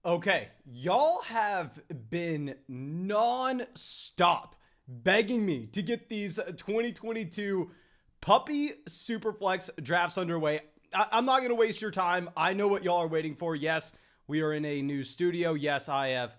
Okay, y'all have been non-stop begging me to get these 2022 Puppy Superflex drafts underway. I'm not going to waste your time. I know what y'all are waiting for. Yes, we are in a new studio. Yes, I have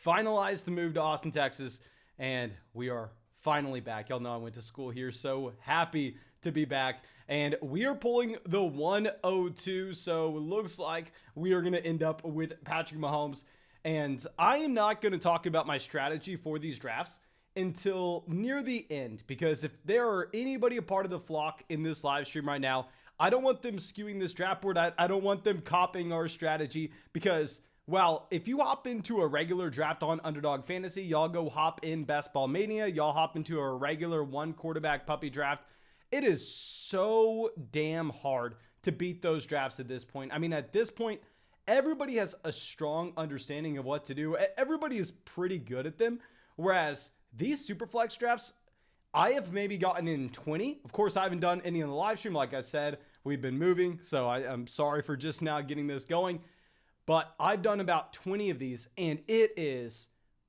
finalized the move to Austin, Texas, and we are finally back. Y'all know I went to school here, so happy to be back. And we are pulling the 102, so it looks like we are going to end up with Patrick Mahomes. And I am not going to talk about my strategy for these drafts until near the end, because if there are anybody a part of the flock in this live stream right now, I don't want them skewing this draft board. I don't want them copying our strategy, because, well, if you hop into a regular draft on Underdog Fantasy, y'all go hop in Best Ball Mania, y'all hop into a regular one quarterback puppy draft, it is so damn hard to beat those drafts at this point. I mean, at this point, everybody has a strong understanding of what to do. Everybody is pretty good at them. Whereas these Superflex drafts, I have maybe gotten in 20. Of course, I haven't done any on the live stream. Like I said, we've been moving, so I'm sorry for just now getting this going. But I've done about 20 of these, and it is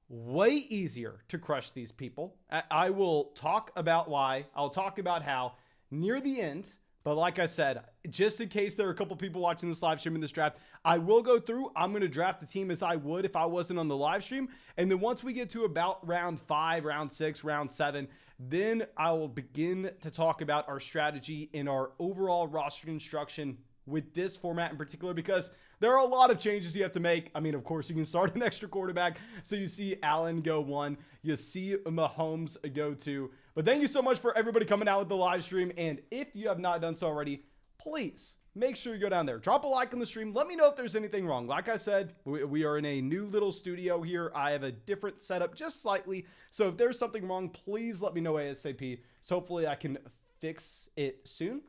way easier to crush these people. I will talk about why. I'll talk about how near the end. But like I said, just in case there are a couple people watching this live stream in this draft, I will go through. I'm going to draft the team as I would if I wasn't on the live stream. And then once we get to about round 5, round 6, round 7, then I will begin to talk about our strategy and our overall roster construction with this format in particular, because there are a lot of changes you have to make. I mean, of course, you can start an extra quarterback. So you see Allen go 1, you see Mahomes go 2. But thank you so much for everybody coming out with the live stream. And if you have not done so already, please make sure you go down there, drop a like on the stream. Let me know if there's anything wrong. Like I said, we are in a new little studio here. I have a different setup just slightly. So if there's something wrong, please let me know ASAP. So hopefully I can fix it soon.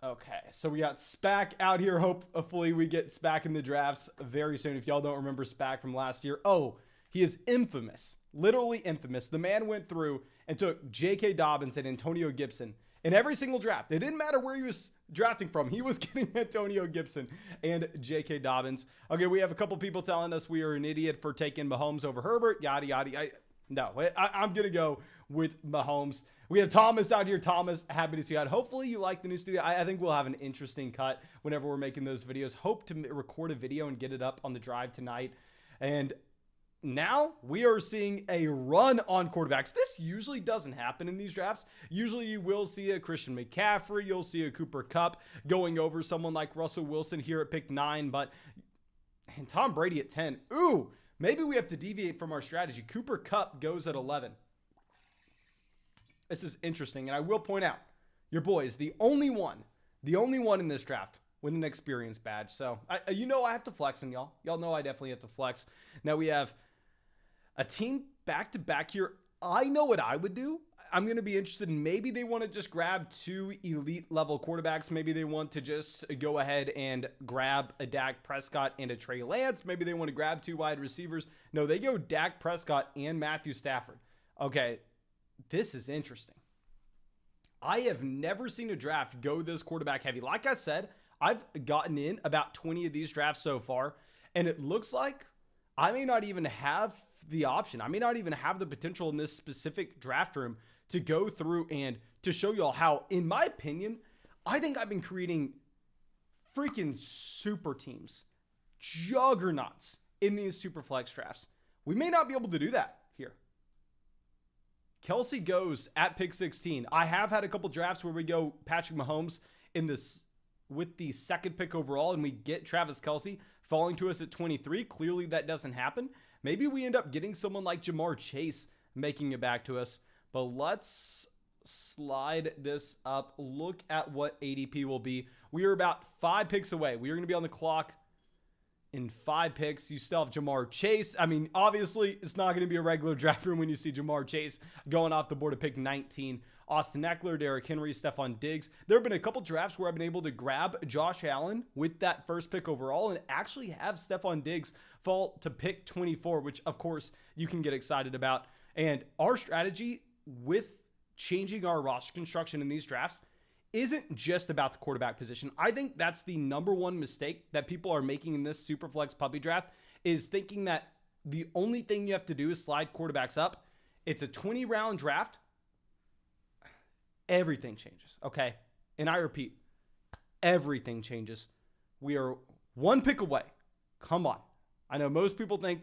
Okay, so we got SPAC out here. Hopefully we get SPAC in the drafts very soon. If y'all don't remember SPAC from last year, oh, he is infamous, literally infamous. The man went through and took J.K. Dobbins and Antonio Gibson in every single draft. It didn't matter where he was drafting from. He was getting Antonio Gibson and J.K. Dobbins. Okay, we have a couple people telling us we are an idiot for taking Mahomes over Herbert, yada, yada. I'm going to go with Mahomes. We have Thomas out here. Thomas, happy to see you out. Hopefully you like the new studio. I think we'll have an interesting cut whenever we're making those videos. Hope to record a video and get it up on the drive tonight. And now we are seeing a run on quarterbacks. This usually doesn't happen in these drafts. Usually you will see a Christian McCaffrey. You'll see a Cooper Kupp going over someone like Russell Wilson here at pick 9. And Tom Brady at 10. Ooh, maybe we have to deviate from our strategy. Cooper Kupp goes at 11. This is interesting, and I will point out, your boy is the only one in this draft with an experience badge. So, I have to flex on y'all. Y'all know I definitely have to flex. Now we have a team back-to-back here. I know what I would do. I'm going to be interested in, maybe they want to just grab 2 elite-level quarterbacks. Maybe they want to just go ahead and grab a Dak Prescott and a Trey Lance. Maybe they want to grab 2 wide receivers. No, they go Dak Prescott and Matthew Stafford. Okay. This is interesting. I have never seen a draft go this quarterback heavy. Like I said, I've gotten in about 20 of these drafts so far, and it looks like I may not even have the option. I may not even have the potential in this specific draft room to go through and to show y'all how, in my opinion, I think I've been creating freaking super teams, juggernauts in these super flex drafts. We may not be able to do that here. Kelsey goes at pick 16. I have had a couple drafts where we go Patrick Mahomes in this with the 2nd pick overall, and we get Travis Kelsey falling to us at 23. Clearly that doesn't happen. Maybe we end up getting someone like Jamar Chase making it back to us. But let's slide this up. Look at what ADP will be. We are about 5 picks away. We are going to be on the clock in 5 picks. You still have Jamar Chase. I mean, obviously, it's not going to be a regular draft room when you see Jamar Chase going off the board at pick 19. Austin Eckler, Derrick Henry, Stephon Diggs. There have been a couple drafts where I've been able to grab Josh Allen with that 1st pick overall and actually have Stephon Diggs fall to pick 24, which, of course, you can get excited about. And our strategy with changing our roster construction in these drafts isn't just about the quarterback position. I think that's the number one mistake that people are making in this Superflex puppy draft, is thinking that the only thing you have to do is slide quarterbacks up. It's a 20-round draft. Everything changes, okay? And I repeat, everything changes. We are one pick away. Come on. I know most people think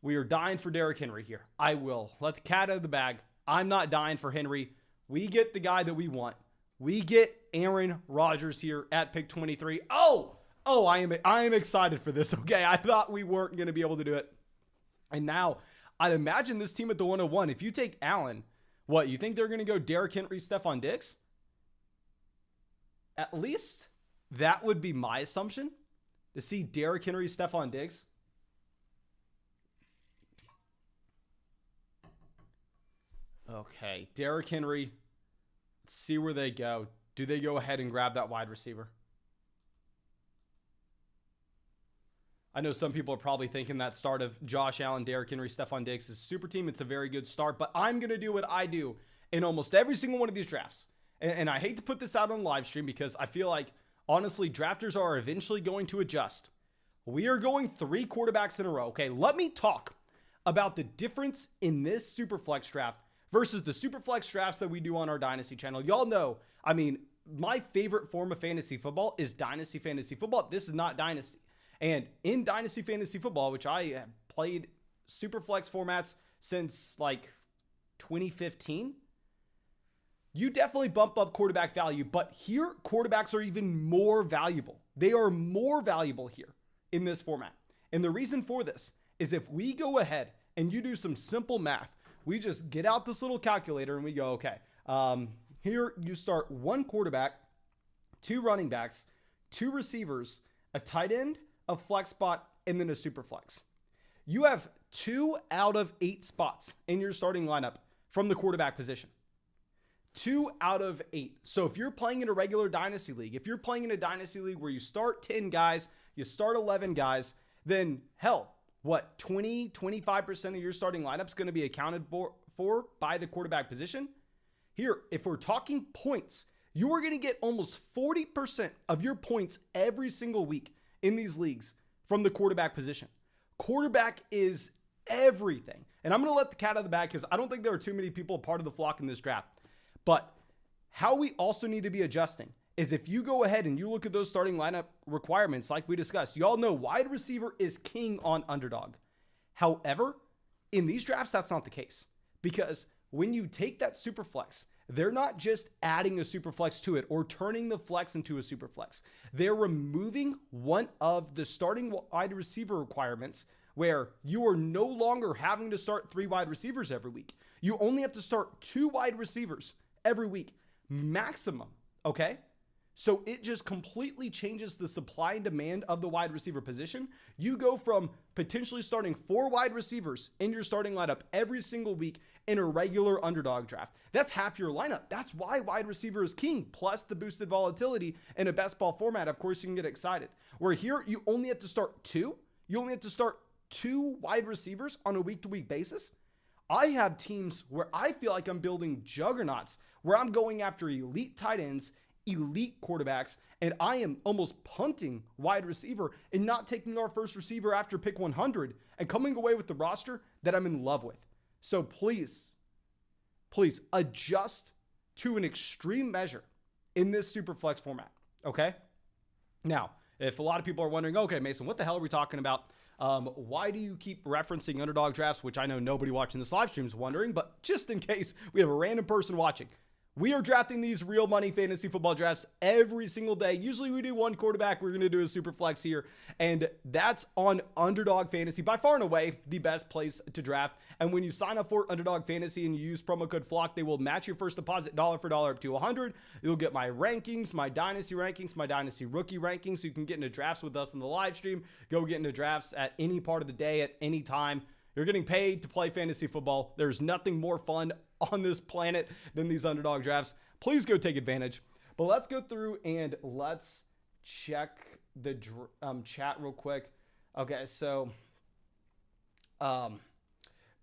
we are dying for Derrick Henry here. I will let the cat out of the bag. I'm not dying for Henry. We get the guy that we want. We get Aaron Rodgers here at pick 23. Oh, I am excited for this. Okay, I thought we weren't going to be able to do it. And now I'd imagine this team at the 101, if you take Allen, what, you think they're going to go Derrick Henry, Stephon Diggs? At least that would be my assumption, to see Derrick Henry, Stephon Diggs. Okay, Derrick Henry. Let's see where they go. Do they go ahead and grab that wide receiver? I know some people are probably thinking that start of Josh Allen, Derrick Henry, Stephon Diggs is a super team. It's a very good start, but I'm going to do what I do in almost every single one of these drafts. And I hate to put this out on live stream because I feel like, honestly, drafters are eventually going to adjust. We are going 3 quarterbacks in a row. Okay, let me talk about the difference in this Superflex draft versus the Superflex drafts that we do on our Dynasty channel. Y'all know, I mean, my favorite form of fantasy football is Dynasty Fantasy Football. This is not Dynasty. And in Dynasty Fantasy Football, which I have played Superflex formats since like 2015, you definitely bump up quarterback value. But here, quarterbacks are even more valuable. They are more valuable here in this format. And the reason for this is if we go ahead and you do some simple math, we just get out this little calculator and we go, okay, here you start 1 quarterback, 2 running backs, 2 receivers, a tight end, a flex spot, and then a super flex. You have 2 out of 8 spots in your starting lineup from the quarterback position. 2 out of 8. So if you're playing in a regular dynasty league, if you're playing in a dynasty league where you start 10 guys, you start 11 guys, then hell, what, 20-25% of your starting lineup is going to be accounted for by the quarterback position? Here, if we're talking points, you are going to get almost 40% of your points every single week in these leagues from the quarterback position. Quarterback is everything. And I'm going to let the cat out of the bag because I don't think there are too many people part of the flock in this draft. But how we also need to be adjusting is if you go ahead and you look at those starting lineup requirements like we discussed, y'all know wide receiver is king on underdog. However, in these drafts, that's not the case, because when you take that super flex, they're not just adding a super flex to it or turning the flex into a super flex. They're removing one of the starting wide receiver requirements where you are no longer having to start 3 wide receivers every week. You only have to start 2 wide receivers every week maximum. Okay. So it just completely changes the supply and demand of the wide receiver position. You go from potentially starting 4 wide receivers in your starting lineup every single week in a regular underdog draft. That's half your lineup. That's why wide receiver is king, plus the boosted volatility in a best ball format. Of course, you can get excited. Where here, you only have to start 2. You only have to start 2 wide receivers on a week-to-week basis. I have teams where I feel like I'm building juggernauts, where I'm going after elite tight ends, elite quarterbacks, and I am almost punting wide receiver and not taking our first receiver after pick 100 and coming away with the roster that I'm in love with. So please adjust to an extreme measure in this super flex format. Okay. Now, if a lot of people are wondering, okay, Mason, what the hell are we talking about? Why do you keep referencing underdog drafts? Which I know nobody watching this live stream is wondering, but just in case we have a random person watching, we are drafting these real money fantasy football drafts every single day. Usually we do 1 quarterback. We're going to do a super flex here. And that's on Underdog Fantasy, by far and away the best place to draft. And when you sign up for Underdog Fantasy and you use promo code FLOCK, they will match your first deposit dollar for dollar up to 100. You'll get my rankings, my dynasty rankings, my dynasty rookie rankings. So you can get into drafts with us in the live stream. Go get into drafts at any part of the day, at any time. You're getting paid to play fantasy football. There's nothing more fun on this planet than these underdog drafts. Please go take advantage. But let's go through and let's check the chat real quick. Okay, so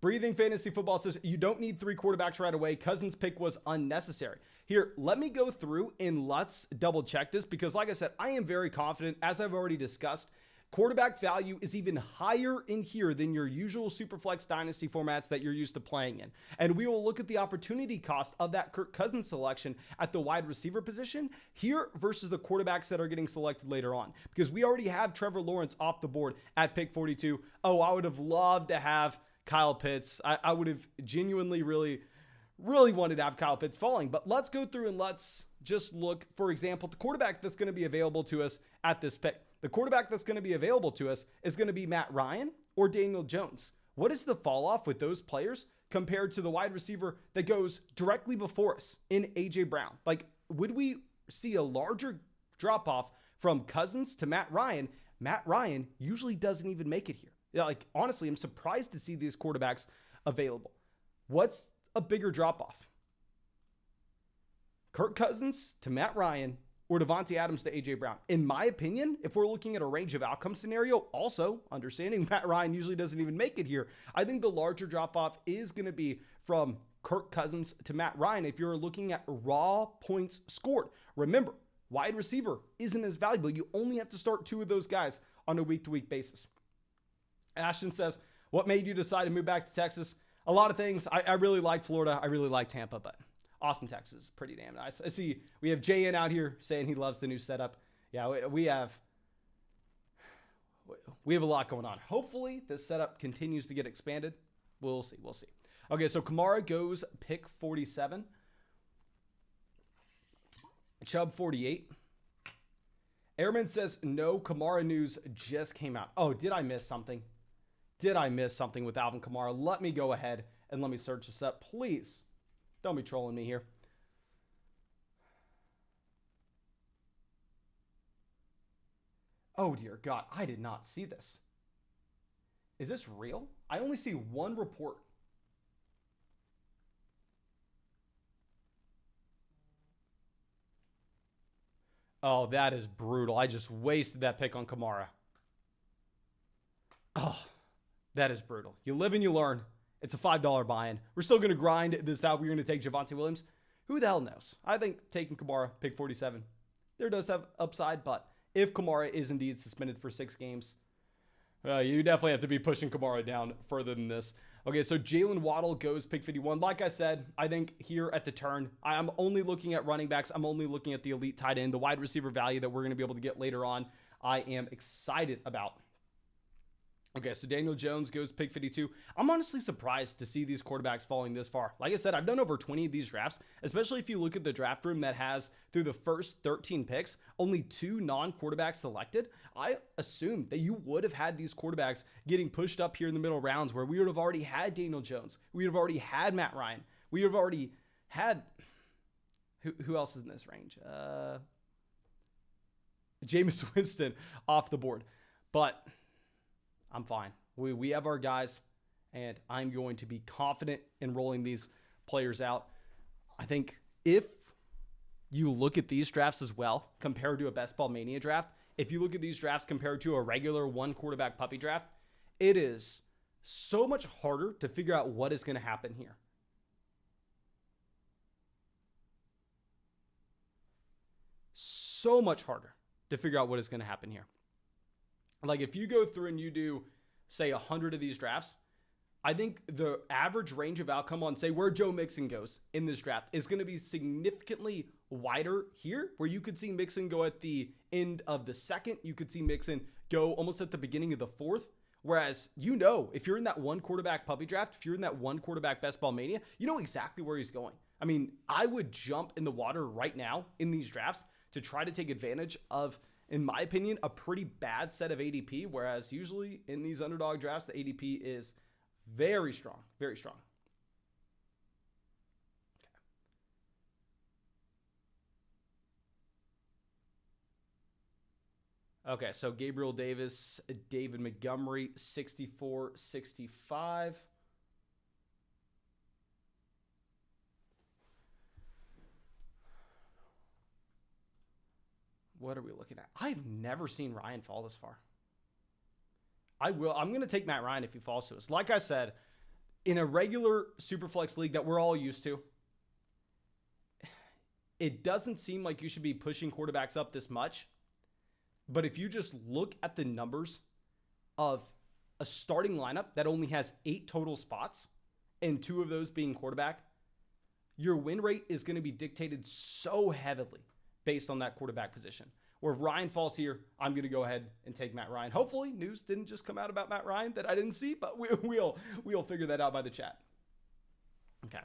Breathing Fantasy Football says, you don't need 3 quarterbacks right away. Cousins' pick was unnecessary. Here, let me go through and let's double check this because, like I said, I am very confident, as I've already discussed, quarterback value is even higher in here than your usual Superflex Dynasty formats that you're used to playing in. And we will look at the opportunity cost of that Kirk Cousins selection at the wide receiver position here versus the quarterbacks that are getting selected later on. Because we already have Trevor Lawrence off the board at pick 42. Oh, I would have loved to have Kyle Pitts. I would have genuinely really wanted to have Kyle Pitts falling. But let's go through and let's just look, for example, the quarterback that's going to be available to us at this pick. The quarterback that's going to be available to us is going to be Matt Ryan or Daniel Jones. What is the fall off with those players compared to the wide receiver that goes directly before us in A.J. Brown? Like, would we see a larger drop off from Cousins to Matt Ryan? Matt Ryan usually doesn't even make it here. Yeah, like, honestly, I'm surprised to see these quarterbacks available. What's a bigger drop off? Kirk Cousins to Matt Ryan or Devontae Adams to A.J. Brown? In my opinion, if we're looking at a range of outcome scenario, also understanding Matt Ryan usually doesn't even make it here, I think the larger drop-off is going to be from Kirk Cousins to Matt Ryan if you're looking at raw points scored. Remember, wide receiver isn't as valuable. You only have to start 2 of those guys on a week-to-week basis. Ashton says, what made you decide to move back to Texas? A lot of things. I really like Florida. I really like Tampa, but Austin, Texas is pretty damn nice. I see we have JN out here saying he loves the new setup. Yeah, we have a lot going on. Hopefully this setup continues to get expanded. We'll see. Okay, so Kamara goes pick 47. Chubb 48. Airman says, no, Kamara news just came out. Oh, did I miss something? Did I miss something with Alvin Kamara? Let me go ahead and let me search this up. Please don't be trolling me here. Oh, dear God. I did not see this. Is this real? I only see one report. Oh, that is brutal. I just wasted that pick on Kamara. Oh, that is brutal. You live and you learn. It's a $5 buy-in. We're still going to grind this out. We're going to take Javonte Williams. Who the hell knows? I think taking Kamara, pick 47, there does have upside, but if Kamara is indeed suspended for 6 games, you definitely have to be pushing Kamara down further than this. Okay, so Jalen Waddle goes pick 51. Like I said, I think here at the turn, I'm only looking at running backs. I'm only looking at the elite tight end, the wide receiver value that we're going to be able to get later on. I am excited about. Okay, so Daniel Jones goes pick 52. I'm honestly surprised to see these quarterbacks falling this far. Like I said, I've done over 20 of these drafts, especially if you look at the draft room that has, through the first 13 picks, only 2 non-quarterbacks selected. I assumed that you would have had these quarterbacks getting pushed up here in the middle rounds where we would have already had Daniel Jones. We would have already had Matt Ryan. We would have already had... Who else is in this range? Jameis Winston off the board. But... I'm fine. We have our guys, and I'm going to be confident in rolling these players out. I think if you look at these drafts as well, compared to a Best Ball Mania draft, if you look at these drafts compared to a regular 1-quarterback puppy draft, it is so much harder to figure out what is going to happen here. So much harder to figure out what is going to happen here. Like if you go through and you do, say, 100 of these drafts, I think the average range of outcome on, say, where Joe Mixon goes in this draft is going to be significantly wider here, where you could see Mixon go at the end of the 2nd. You could see Mixon go almost at the beginning of the 4th. Whereas, if you're in that 1-quarterback puppy draft, if you're in that 1-quarterback Best Ball Mania, you know exactly where he's going. I mean, I would jump in the water right now in these drafts to try to take advantage of, in my opinion, a pretty bad set of ADP, whereas usually in these underdog drafts, the ADP is very strong, very strong. Okay, so Gabriel Davis, David Montgomery, 64-65. What are we looking at? I've never seen Ryan fall this far. I'm going to take Matt Ryan if he falls to us. Like I said, in a regular Superflex league that we're all used to, it doesn't seem like you should be pushing quarterbacks up this much. But if you just look at the numbers of a starting lineup that only has 8 total spots, and 2 of those being quarterback, your win rate is going to be dictated so heavily based on that quarterback position. Where if Ryan falls here, I'm going to go ahead and take Matt Ryan. Hopefully, news didn't just come out about Matt Ryan that I didn't see, but we'll figure that out by the chat. Okay,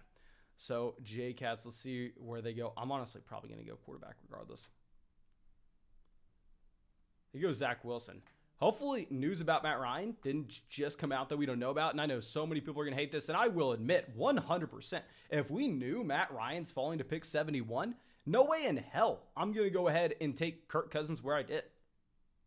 so J-Cats, let's see where they go. I'm honestly probably going to go quarterback regardless. Here goes Zach Wilson. Hopefully, news about Matt Ryan didn't just come out that we don't know about. And I know so many people are going to hate this. And I will admit, 100%, if we knew Matt Ryan's falling to pick 71, no way in hell I'm going to go ahead and take Kirk Cousins where I did.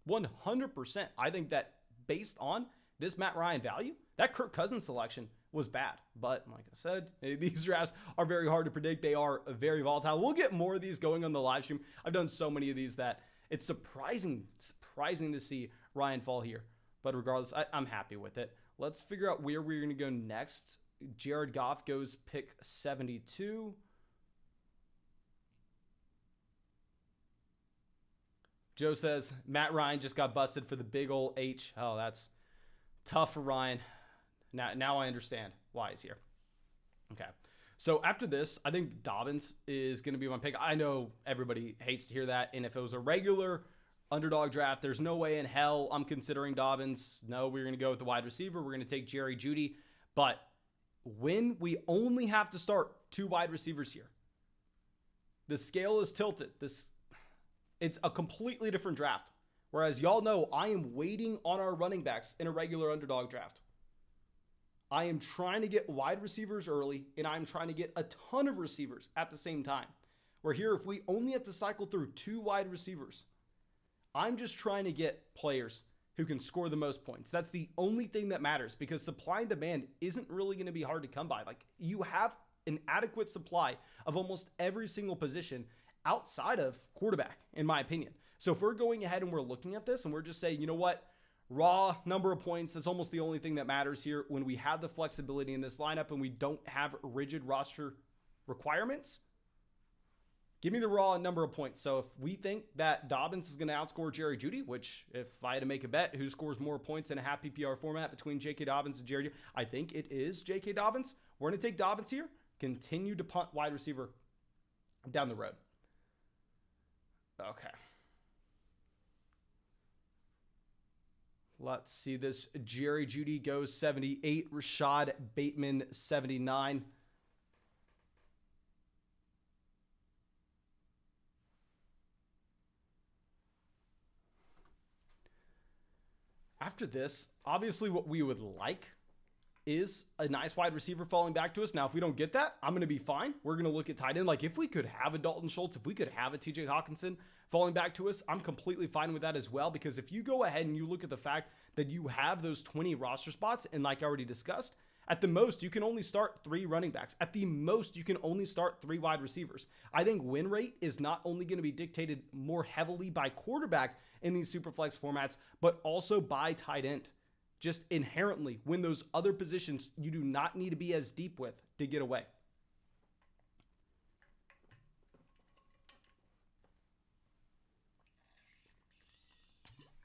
100%. I think that based on this Matt Ryan value, that Kirk Cousins selection was bad. But like I said, these drafts are very hard to predict. They are very volatile. We'll get more of these going on the live stream. I've done so many of these that it's surprising to see Ryan fall here. But regardless, I'm happy with it. Let's figure out where we're going to go next. Jared Goff goes pick 72. Joe says, Matt Ryan just got busted for the big ol' H. Oh, that's tough for Ryan. Now I understand why he's here. Okay. So after this, I think Dobbins is going to be my pick. I know everybody hates to hear that. And if it was a regular underdog draft, there's no way in hell I'm considering Dobbins. No, we're going to go with the wide receiver. We're going to take Jerry Jeudy. But when we only have to start 2 wide receivers here, the scale is tilted. It's a completely different draft. Whereas y'all know I am waiting on our running backs in a regular underdog draft. I am trying to get wide receivers early, and I'm trying to get a ton of receivers at the same time. Where here, if we only have to cycle through 2 wide receivers, I'm just trying to get players who can score the most points. That's the only thing that matters, because supply and demand isn't really going to be hard to come by. Like, you have an adequate supply of almost every single position outside of quarterback, in my opinion. So if we're going ahead and we're looking at this and we're just saying, you know what, raw number of points, that's almost the only thing that matters here when we have the flexibility in this lineup and we don't have rigid roster requirements. Give me the raw number of points. So if we think that Dobbins is going to outscore Jerry Jeudy, which if I had to make a bet who scores more points in a half PPR format between J.K. Dobbins and Jerry Jeudy, I think it is J.K. Dobbins. We're going to take Dobbins here, continue to punt wide receiver down the road. Okay. Let's see this. Jerry Jeudy goes 78. Rashad Bateman 79. After this, obviously what we would like is a nice wide receiver falling back to us. Now, if we don't get that, I'm going to be fine. We're going to look at tight end. Like, if we could have a Dalton Schultz, if we could have a TJ Hawkinson falling back to us, I'm completely fine with that as well. Because if you go ahead and you look at the fact that you have those 20 roster spots, and like I already discussed, at the most, you can only start 3 running backs. At the most, you can only start 3 wide receivers. I think win rate is not only going to be dictated more heavily by quarterback in these Superflex formats, but also by tight end. Just inherently, when those other positions you do not need to be as deep with to get away.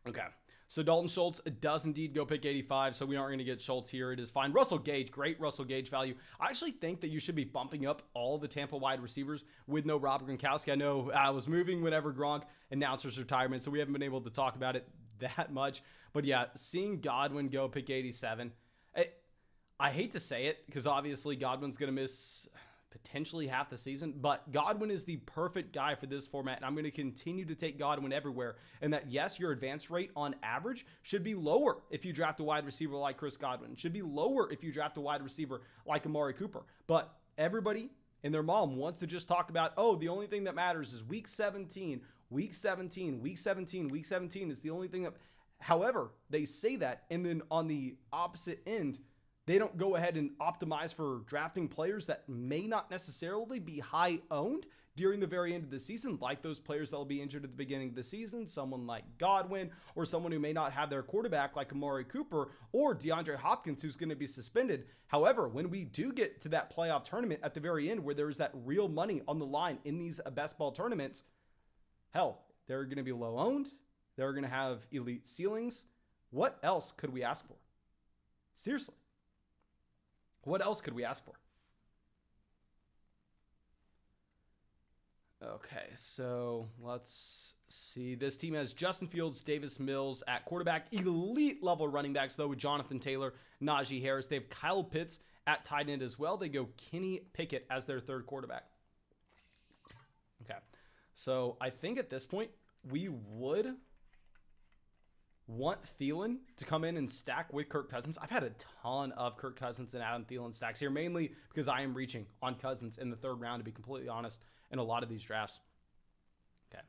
Okay, so Dalton Schultz does indeed go pick 85, so we aren't going to get Schultz here. It is fine. Russell Gage, great Russell Gage value. I actually think that you should be bumping up all the Tampa wide receivers with no Rob Gronkowski. I know I was moving whenever Gronk announced his retirement, so we haven't been able to talk about it that much. But yeah, seeing Godwin go pick 87, I hate to say it because obviously Godwin's going to miss potentially half the season, but Godwin is the perfect guy for this format, and I'm going to continue to take Godwin everywhere. And that, yes, your advance rate on average should be lower if you draft a wide receiver like Chris Godwin. It should be lower if you draft a wide receiver like Amari Cooper. But everybody and their mom wants to just talk about, oh, the only thing that matters is week 17, week 17, week 17, week 17 is the only thing that... However, they say that, and then on the opposite end, they don't go ahead and optimize for drafting players that may not necessarily be high owned during the very end of the season, like those players that will be injured at the beginning of the season, someone like Godwin, or someone who may not have their quarterback like Amari Cooper or DeAndre Hopkins, who's going to be suspended. However, when we do get to that playoff tournament at the very end where there's that real money on the line in these best ball tournaments, hell, they're going to be low owned. They're going to have elite ceilings. What else could we ask for? Seriously. What else could we ask for? Okay, so let's see. This team has Justin Fields, Davis Mills at quarterback. Elite level running backs, though, with Jonathan Taylor, Najee Harris. They have Kyle Pitts at tight end as well. They go Kenny Pickett as their third quarterback. Okay, so I think at this point, we would want Thielen to come in and stack with Kirk Cousins. I've had a ton of Kirk Cousins and Adam Thielen stacks here, mainly because I am reaching on Cousins in the third round, to be completely honest, in a lot of these drafts. Okay,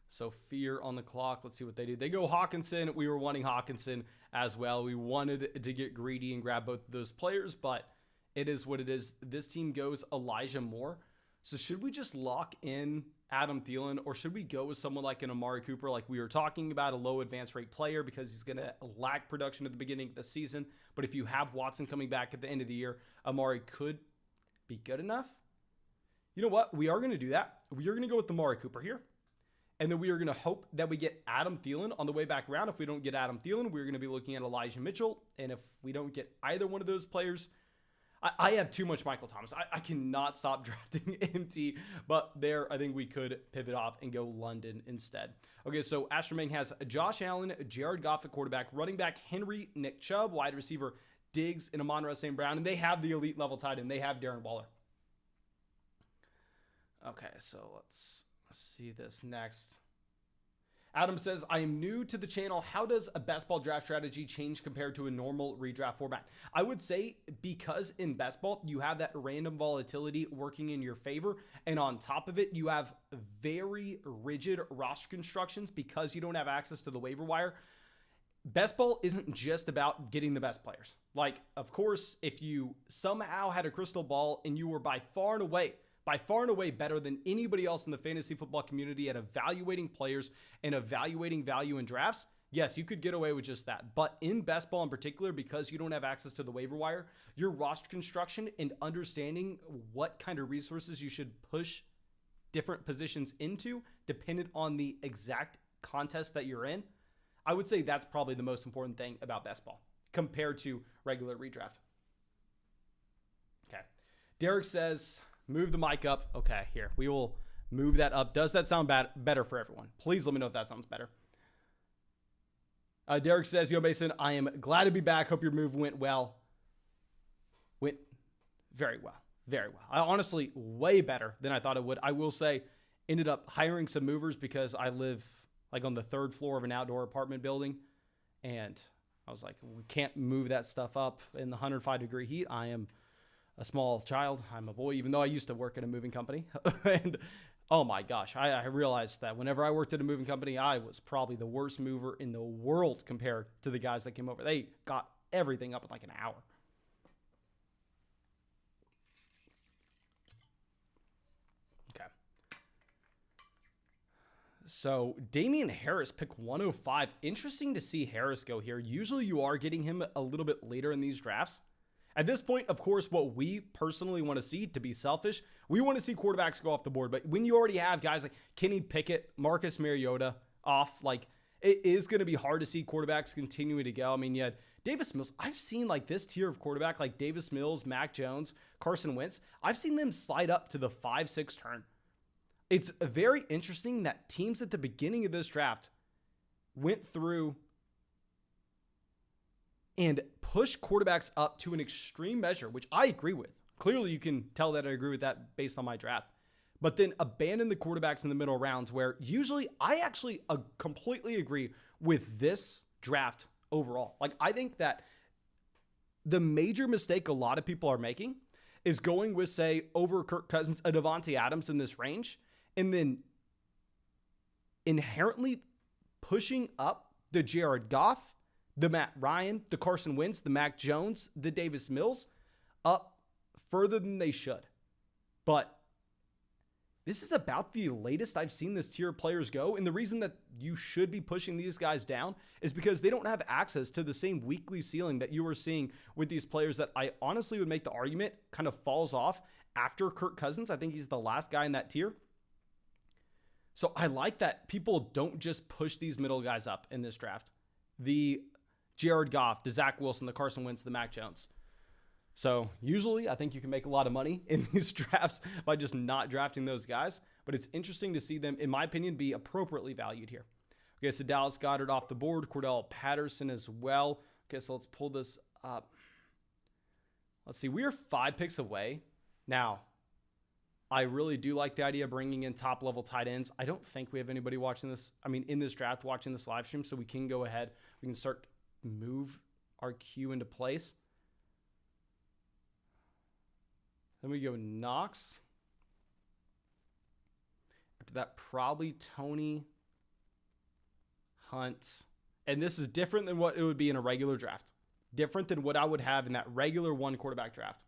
so fear on the clock. Let's see what they do. They go Hawkinson. We were wanting Hawkinson as well. We wanted to get greedy and grab both of those players, but it is what it is. This team goes Elijah Moore. So should we just lock in Adam Thielen, or should we go with someone like an Amari Cooper, like we were talking about, a low advance rate player, because he's going to lack production at the beginning of the season? But if you have Watson coming back at the end of the year, Amari could be good enough. You know what? We are going to do that. We are going to go with Amari Cooper here. And then we are going to hope that we get Adam Thielen on the way back around. If we don't get Adam Thielen, we're going to be looking at Elijah Mitchell. And if we don't get either one of those players, I have too much Michael Thomas. I cannot stop drafting MT, but there I think we could pivot off and go London instead. Okay, so Astroman has Josh Allen, Jared Goff at quarterback, running back Henry, Nick Chubb, wide receiver Diggs, and Amon-Ra St. Brown, and they have the elite level tight end. They have Darren Waller. Okay, so let's see this next. Adam says, I am new to the channel. How does a best ball draft strategy change compared to a normal redraft format? I would say because in best ball, you have that random volatility working in your favor. And on top of it, you have very rigid roster constructions because you don't have access to the waiver wire. Best ball isn't just about getting the best players. Like, of course, if you somehow had a crystal ball and you were by far and away better than anybody else in the fantasy football community at evaluating players and evaluating value in drafts, yes, you could get away with just that. But in best ball in particular, because you don't have access to the waiver wire, your roster construction and understanding what kind of resources you should push different positions into, dependent on the exact contest that you're in, I would say that's probably the most important thing about best ball compared to regular redraft. Okay. Derek says, move the mic up. Okay, here. We will move that up. Does that sound better for everyone? Please let me know if that sounds better. Derek says, Yo, Mason, I am glad to be back. Hope your move went well. Went very well. Very well. I honestly, way better than I thought it would. I will say, ended up hiring some movers because I live like on the third floor of an outdoor apartment building. And I was like, we can't move that stuff up in the 105-degree heat. I am a small child. I'm a boy, even though I used to work at a moving company. And oh my gosh, I realized that whenever I worked at a moving company, I was probably the worst mover in the world compared to the guys that came over. They got everything up in like an hour. Okay. So Damian Harris, pick 105. Interesting to see Harris go here. Usually you are getting him a little bit later in these drafts. At this point, of course, what we personally want to see, to be selfish, we want to see quarterbacks go off the board. But when you already have guys like Kenny Pickett, Marcus Mariota off, like it is going to be hard to see quarterbacks continuing to go. I mean, you had Davis Mills. I've seen like this tier of quarterback like Davis Mills, Mac Jones, Carson Wentz. I've seen them slide up to the 5-6 turn. It's very interesting that teams at the beginning of this draft went through and push quarterbacks up to an extreme measure, which I agree with. Clearly, you can tell that I agree with that based on my draft. But then abandon the quarterbacks in the middle rounds, where usually I actually completely agree with this draft overall. Like, I think that the major mistake a lot of people are making is going with, say, over Kirk Cousins, a Devontae Adams in this range, and then inherently pushing up the Jared Goff, the Matt Ryan, the Carson Wentz, the Mac Jones, the Davis Mills up further than they should. But this is about the latest I've seen this tier of players go. And the reason that you should be pushing these guys down is because they don't have access to the same weekly ceiling that you are seeing with these players that I honestly would make the argument kind of falls off after Kirk Cousins. I think he's the last guy in that tier. So I like that people don't just push these middle guys up in this draft. The Jared Goff, the Zach Wilson, the Carson Wentz, the Mac Jones. So usually I think you can make a lot of money in these drafts by just not drafting those guys. But it's interesting to see them, in my opinion, be appropriately valued here. Okay, so Dallas Goedert off the board. Cordell Patterson as well. Okay, so let's pull this up. Let's see. We are 5 picks away. Now, I really do like the idea of bringing in top-level tight ends. I don't think we have anybody watching this, in this draft watching this live stream, so we can go ahead. We can start move our queue into place. Then we go Knox. After that, probably Tony, Hunt. And this is different than what it would be in a regular draft. Different than what I would have in that regular 1 quarterback draft.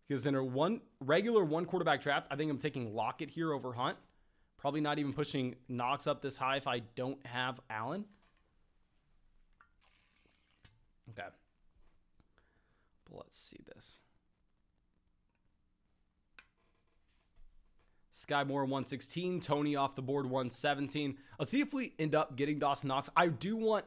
Because in a regular 1 quarterback draft, I think I'm taking Lockett here over Hunt. Probably not even pushing Knox up this high if I don't have Allen. Okay. But let's see this. Sky Moore 116. Tony off the board 117. Let's see if we end up getting Dawson Knox. I do want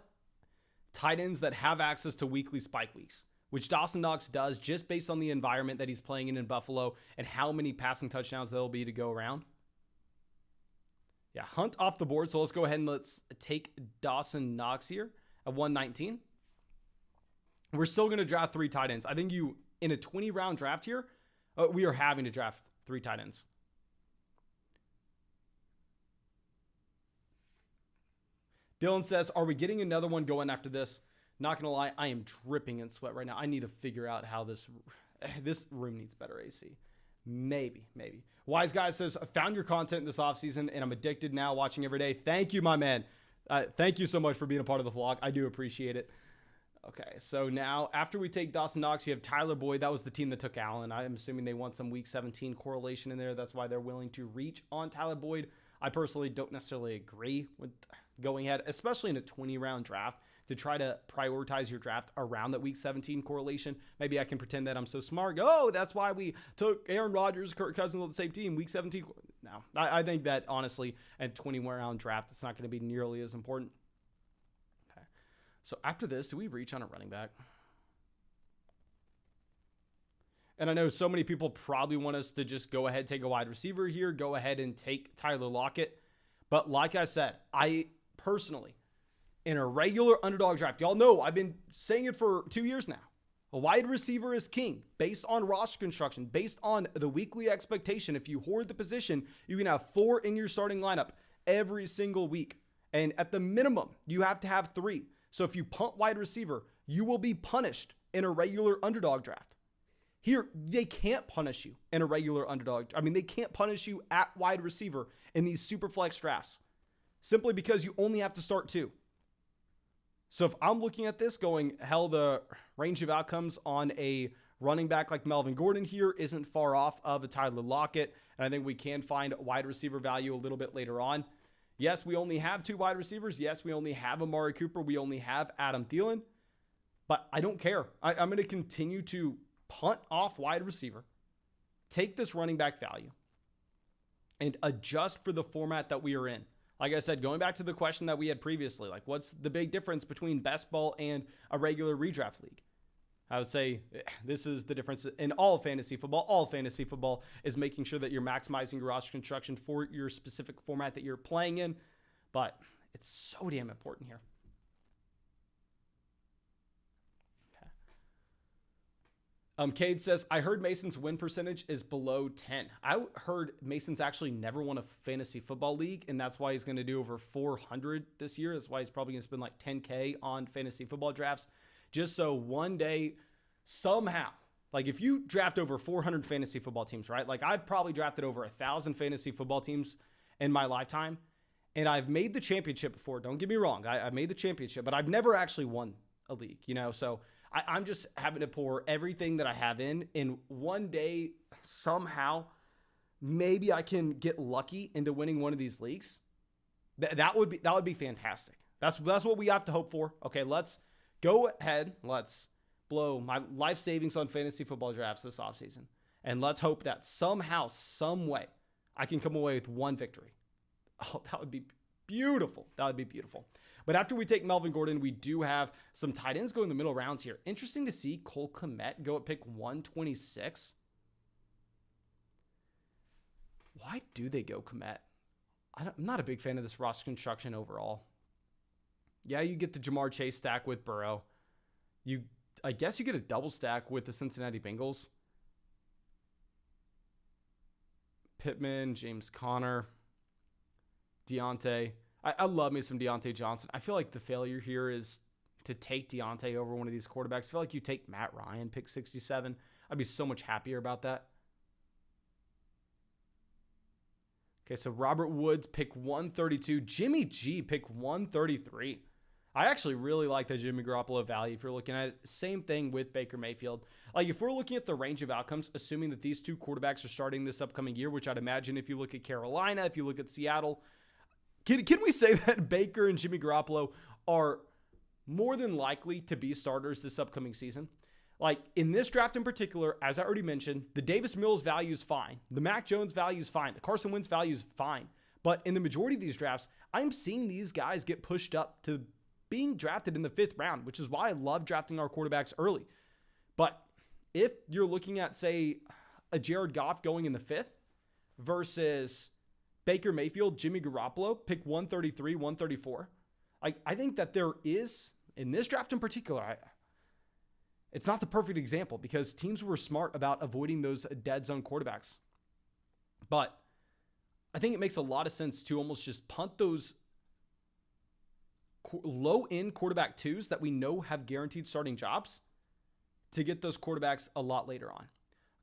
tight ends that have access to weekly spike weeks, which Dawson Knox does just based on the environment that he's playing in Buffalo and how many passing touchdowns there'll be to go around. Yeah, Hunt off the board. So let's go ahead and let's take Dawson Knox here at 119. We're still going to draft 3 tight ends. I think in a 20-round draft here, we are having to draft 3 tight ends. Dylan says, are we getting another one going after this? Not going to lie, I am dripping in sweat right now. I need to figure out how this room needs better AC. Maybe. Wise Guy says, I found your content this offseason, and I'm addicted now, watching every day. Thank you, my man. Thank you so much for being a part of the vlog. I do appreciate it. Okay, so now after we take Dawson Knox, you have Tyler Boyd. That was the team that took Allen. I'm assuming they want some week 17 correlation in there. That's why they're willing to reach on Tyler Boyd. I personally don't necessarily agree with going ahead, especially in a 20-round draft, to try to prioritize your draft around that week 17 correlation. Maybe I can pretend that I'm so smart. Oh, that's why we took Aaron Rodgers, Kirk Cousins on the same team, week 17. No, I think that honestly, at 20-round draft, it's not going to be nearly as important. Okay. So after this, do we reach on a running back? And I know so many people probably want us to just go ahead, take a wide receiver here, go ahead and take Tyler Lockett. But like I said, I personally, in a regular underdog draft, y'all know I've been saying it for 2 years now. A wide receiver is king based on roster construction, based on the weekly expectation. If you hoard the position, you can have 4 in your starting lineup every single week. And at the minimum, you have to have 3. So if you punt wide receiver, you will be punished in a regular underdog draft. Here, they can't punish you in a regular underdog. They can't punish you at wide receiver in these super flex drafts simply because you only have to start 2. So if I'm looking at this going, hell, the range of outcomes on a running back like Melvin Gordon here isn't far off of a Tyler Lockett. And I think we can find wide receiver value a little bit later on. Yes, we only have 2 wide receivers. Yes, we only have Amari Cooper. We only have Adam Thielen. But I don't care. I'm going to continue to punt off wide receiver, take this running back value, and adjust for the format that we are in. Like I said, going back to the question that we had previously, like what's the big difference between best ball and a regular redraft league? I would say this is the difference in all fantasy football. All fantasy football is making sure that you're maximizing your roster construction for your specific format that you're playing in. But it's so damn important here. Cade says, I heard Mason's win percentage is below 10. I heard Mason's actually never won a fantasy football league, and that's why he's going to do over 400 this year. That's why he's probably going to spend like 10K on fantasy football drafts, just so one day, somehow, like if you draft over 400 fantasy football teams, right? Like I've probably drafted over 1,000 fantasy football teams, in my lifetime. And I've made the championship before. Don't get me wrong. I've made the championship, but I've never actually won a league, So I'm just having to pour everything that I have in. And one day, somehow, maybe I can get lucky into winning one of these leagues. That would be fantastic. That's what we have to hope for. Okay, let's go ahead. Let's blow my life savings on fantasy football drafts this offseason. And let's hope that somehow, some way, I can come away with one victory. Oh, that would be beautiful. That would be beautiful. But after we take Melvin Gordon, we do have some tight ends go in the middle rounds here. Interesting to see Cole Kmet go at pick 126. Why do they go Kmet? I'm not a big fan of this roster construction overall. Yeah, you get the Jamar Chase stack with Burrow. I guess you get a double stack with the Cincinnati Bengals. Pittman, James Conner, Deontay. I love me some Deontay Johnson. I feel like the failure here is to take Deontay over one of these quarterbacks. I feel like you take Matt Ryan, pick 67. I'd be so much happier about that. Okay, so Robert Woods, pick 132. Jimmy G, pick 133. I actually really like the Jimmy Garoppolo value if you're looking at it. Same thing with Baker Mayfield. Like if we're looking at the range of outcomes, assuming that these two quarterbacks are starting this upcoming year, which I'd imagine if you look at Carolina, if you look at Seattle, can we say that Baker and Jimmy Garoppolo are more than likely to be starters this upcoming season? Like in this draft in particular, as I already mentioned, the Davis Mills value is fine. The Mac Jones value is fine. The Carson Wentz value is fine. But in the majority of these drafts, I'm seeing these guys get pushed up to being drafted in the 5th round, which is why I love drafting our quarterbacks early. But if you're looking at, say, a Jared Goff going in the 5th versus Baker Mayfield, Jimmy Garoppolo, pick 133, 134, I think that there is, in this draft in particular, it's not the perfect example because teams were smart about avoiding those dead zone quarterbacks. But I think it makes a lot of sense to almost just punt those low-end quarterback 2s that we know have guaranteed starting jobs to get those quarterbacks a lot later on.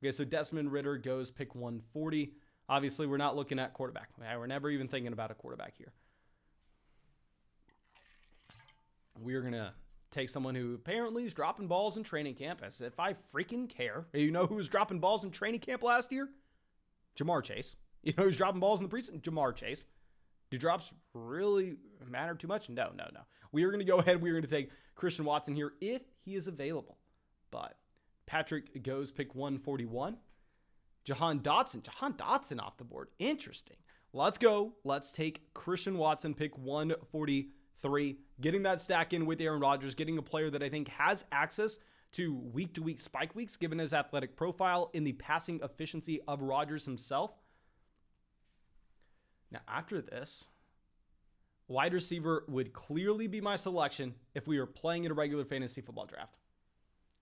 Okay, so Desmond Ritter goes pick 140. Obviously, we're not looking at quarterback. We're never even thinking about a quarterback here. We are going to take someone who apparently is dropping balls in training camp, as if I freaking care. You know who was dropping balls in training camp last year? Jamar Chase. You know who's dropping balls in the preseason? Jamar Chase. Do drops really matter too much? No. We are going to go ahead. We are going to take Christian Watson here if he is available. But Patrick goes pick 141. Jahan Dotson off the board. Interesting. Let's go. Let's take Christian Watson, pick 143. Getting that stack in with Aaron Rodgers, getting a player that I think has access to week-to-week spike weeks, given his athletic profile in the passing efficiency of Rodgers himself. Now, after this, wide receiver would clearly be my selection if we were playing in a regular fantasy football draft.